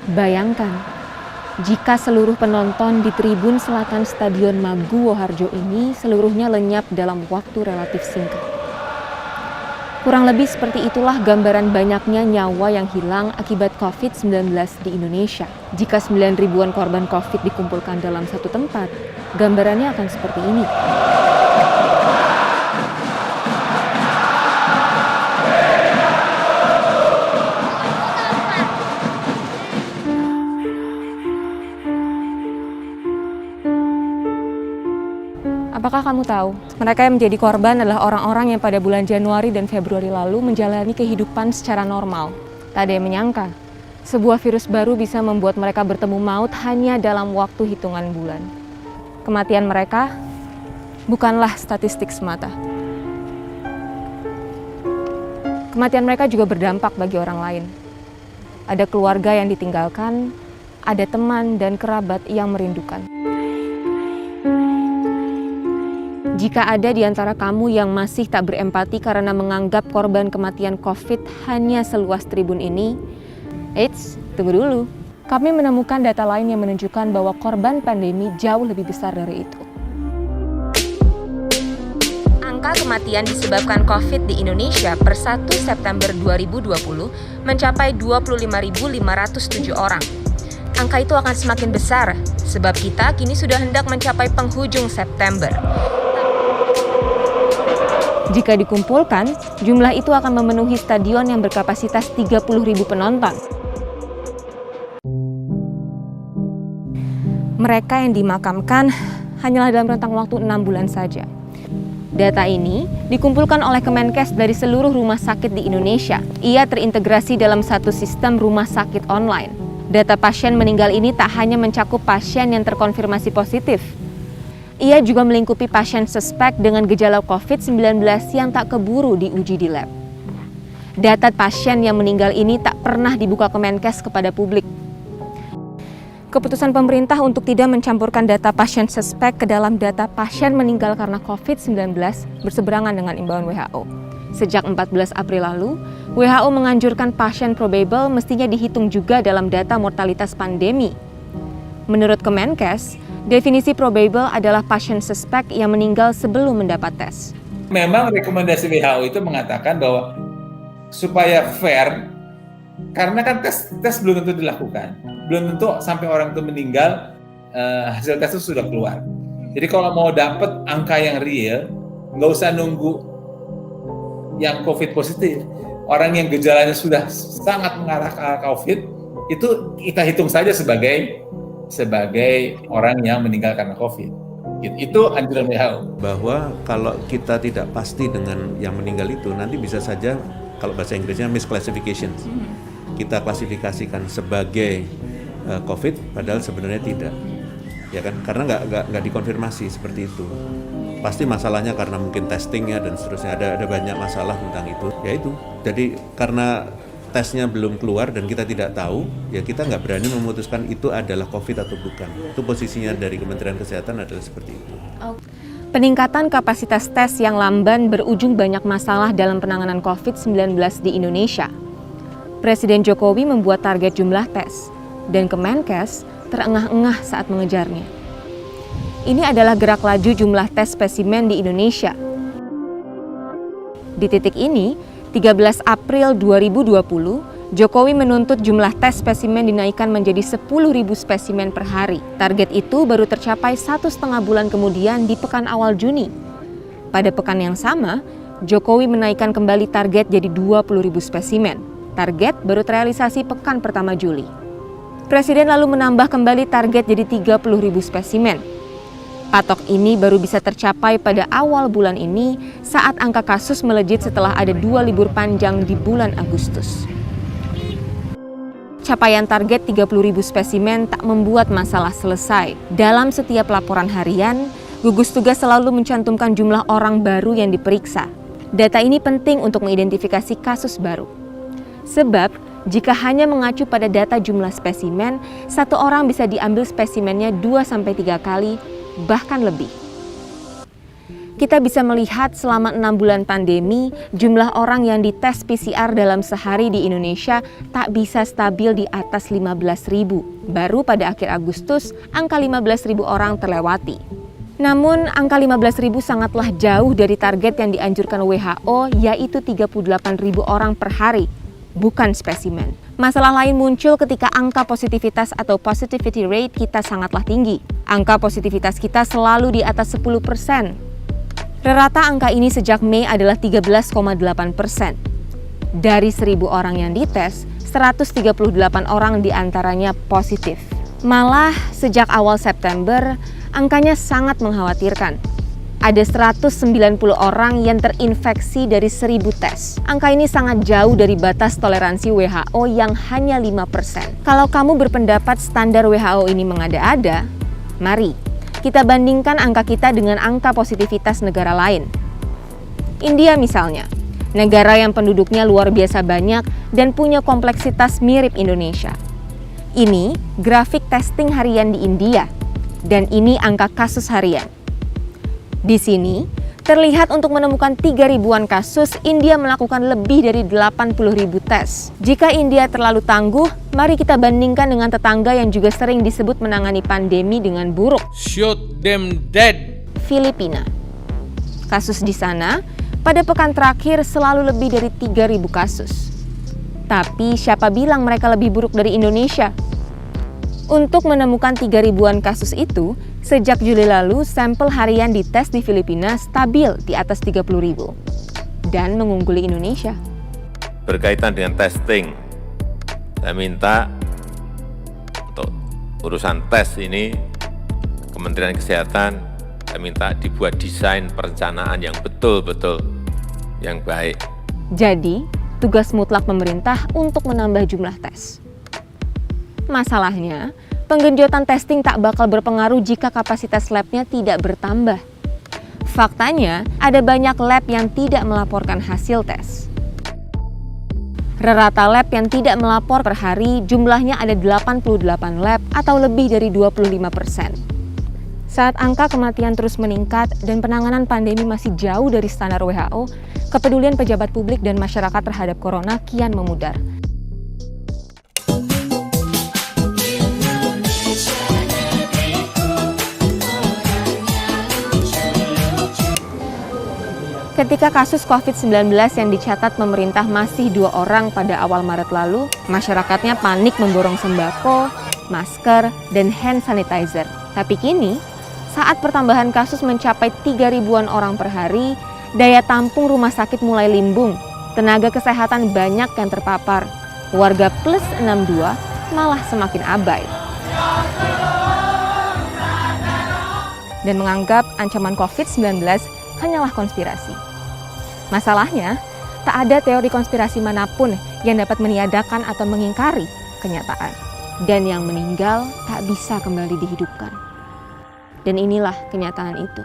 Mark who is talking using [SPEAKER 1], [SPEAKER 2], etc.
[SPEAKER 1] Bayangkan, jika seluruh penonton di tribun selatan Stadion Maguwo Harjo ini seluruhnya lenyap dalam waktu relatif singkat. Kurang lebih seperti itulah gambaran banyaknya nyawa yang hilang akibat COVID-19 di Indonesia. Jika 9 ribuan korban COVID dikumpulkan dalam satu tempat, gambarannya akan seperti ini. Apakah kamu tahu, mereka yang menjadi korban adalah orang-orang yang pada bulan Januari dan Februari lalu menjalani kehidupan secara normal. Tak ada yang menyangka, sebuah virus baru bisa membuat mereka bertemu maut hanya dalam waktu hitungan bulan. Kematian mereka bukanlah statistik semata. Kematian mereka juga berdampak bagi orang lain. Ada keluarga yang ditinggalkan, ada teman dan kerabat yang merindukan. Jika ada di antara kamu yang masih tak berempati karena menganggap korban kematian COVID hanya seluas tribun ini, eits, tunggu dulu. Kami menemukan data lain yang menunjukkan bahwa korban pandemi jauh lebih besar dari itu. Angka kematian disebabkan COVID di Indonesia per 1 September 2020 mencapai 25.507 orang. Angka itu akan semakin besar, sebab kita kini sudah hendak mencapai penghujung September. Jika dikumpulkan, jumlah itu akan memenuhi stadion yang berkapasitas 30.000 penonton. Mereka yang dimakamkan hanyalah dalam rentang waktu 6 bulan saja. Data ini dikumpulkan oleh Kemenkes dari seluruh rumah sakit di Indonesia. Ia terintegrasi dalam satu sistem rumah sakit online. Data pasien meninggal ini tak hanya mencakup pasien yang terkonfirmasi positif. Ia juga melingkupi pasien suspek dengan gejala COVID-19 yang tak keburu diuji di lab. Data pasien yang meninggal ini tak pernah dibuka Kemenkes kepada publik. Keputusan pemerintah untuk tidak mencampurkan data pasien suspek ke dalam data pasien meninggal karena COVID-19 berseberangan dengan imbauan WHO. Sejak 14 April lalu, WHO menganjurkan pasien probable mestinya dihitung juga dalam data mortalitas pandemi. Menurut Kemenkes, definisi probable adalah pasien suspek yang meninggal sebelum mendapat tes.
[SPEAKER 2] Memang rekomendasi WHO itu mengatakan bahwa supaya fair, karena kan tes belum tentu dilakukan, belum tentu sampai orang itu meninggal hasil tes itu sudah keluar. Jadi kalau mau dapat angka yang real, nggak usah nunggu yang COVID positif. Orang yang gejalanya sudah sangat mengarah ke COVID, itu kita hitung saja sebagai orang yang meninggal karena COVID. Itu anjuran WHO.
[SPEAKER 3] Bahwa kalau kita tidak pasti dengan yang meninggal itu, nanti bisa saja, kalau bahasa Inggrisnya misclassification. Kita klasifikasikan sebagai COVID, padahal sebenarnya tidak. Ya kan? Karena nggak dikonfirmasi seperti itu. Pasti masalahnya karena mungkin testingnya dan seterusnya. Ada banyak masalah tentang itu. Ya itu. Jadi karena tesnya belum keluar dan kita tidak tahu, ya kita nggak berani memutuskan itu adalah COVID atau bukan. Itu posisinya dari Kementerian Kesehatan adalah seperti itu.
[SPEAKER 1] Peningkatan kapasitas tes yang lamban berujung banyak masalah dalam penanganan COVID-19 di Indonesia. Presiden Jokowi membuat target jumlah tes, dan Kemenkes terengah-engah saat mengejarnya. Ini adalah gerak laju jumlah tes spesimen di Indonesia. Di titik ini, 13 April 2020, Jokowi menuntut jumlah tes spesimen dinaikkan menjadi 10.000 spesimen per hari. Target itu baru tercapai 1,5 bulan kemudian di pekan awal Juni. Pada pekan yang sama, Jokowi menaikkan kembali target jadi 20.000 spesimen. Target baru terrealisasi pekan pertama Juli. Presiden lalu menambah kembali target jadi 30.000 spesimen. Patok ini baru bisa tercapai pada awal bulan ini saat angka kasus melejit setelah ada 2 libur panjang di bulan Agustus. Capaian target 30.000 spesimen tak membuat masalah selesai. Dalam setiap laporan harian, gugus tugas selalu mencantumkan jumlah orang baru yang diperiksa. Data ini penting untuk mengidentifikasi kasus baru. Sebab, jika hanya mengacu pada data jumlah spesimen, satu orang bisa diambil spesimennya 2-3 kali, bahkan lebih. kita bisa melihat selama 6 bulan pandemi, jumlah orang yang dites PCR dalam sehari di Indonesia tak bisa stabil di atas 15.000. Baru pada akhir Agustus, angka 15.000 orang terlewati. Namun, angka 15.000 sangatlah jauh dari target yang dianjurkan WHO, yaitu 38.000 orang per hari, bukan spesimen. Masalah lain muncul ketika angka positivitas atau positivity rate kita sangatlah tinggi. Angka positivitas kita selalu di atas 10%. Rata angka ini sejak Mei adalah 13,8%. Dari 1.000 orang yang dites, 138 orang diantaranya positif. Malah sejak awal September, angkanya sangat mengkhawatirkan. Ada 190 orang yang terinfeksi dari 1.000 tes. Angka ini sangat jauh dari batas toleransi WHO yang hanya 5%. Kalau kamu berpendapat standar WHO ini mengada-ada, mari kita bandingkan angka kita dengan angka positivitas negara lain. India misalnya, negara yang penduduknya luar biasa banyak dan punya kompleksitas mirip Indonesia. Ini grafik testing harian di India, dan ini angka kasus harian. Di sini, terlihat untuk menemukan 3.000-an kasus, India melakukan lebih dari 80.000 tes. Jika India terlalu tangguh, mari kita bandingkan dengan tetangga yang juga sering disebut menangani pandemi dengan buruk.
[SPEAKER 4] Shoot them dead.
[SPEAKER 1] Filipina. Kasus di sana, pada pekan terakhir selalu lebih dari 3.000 kasus. Tapi siapa bilang mereka lebih buruk dari Indonesia? Untuk menemukan 3.000-an kasus itu, sejak Juli lalu sampel harian dites di Filipina stabil di atas 30.000 dan mengungguli Indonesia.
[SPEAKER 5] Berkaitan dengan testing, saya minta untuk urusan tes ini Kementerian Kesehatan, saya minta dibuat desain perencanaan yang betul-betul yang baik.
[SPEAKER 1] Jadi, tugas mutlak pemerintah untuk menambah jumlah tes. Masalahnya, penggenjotan testing tak bakal berpengaruh jika kapasitas labnya tidak bertambah. Faktanya, ada banyak lab yang tidak melaporkan hasil tes. Rata lab yang tidak melapor per hari jumlahnya ada 88 lab atau lebih dari 25%. Saat angka kematian terus meningkat dan penanganan pandemi masih jauh dari standar WHO, kepedulian pejabat publik dan masyarakat terhadap corona kian memudar. Ketika kasus COVID-19 yang dicatat pemerintah masih 2 orang pada awal Maret lalu, masyarakatnya panik memborong sembako, masker, dan hand sanitizer. Tapi kini, saat pertambahan kasus mencapai 3.000-an orang per hari, daya tampung rumah sakit mulai limbung, tenaga kesehatan banyak yang terpapar, warga plus 62 malah semakin abai. Dan menganggap ancaman COVID-19 hanyalah konspirasi. Masalahnya, tak ada teori konspirasi manapun yang dapat meniadakan atau mengingkari kenyataan. Dan yang meninggal tak bisa kembali dihidupkan. Dan inilah kenyataan itu.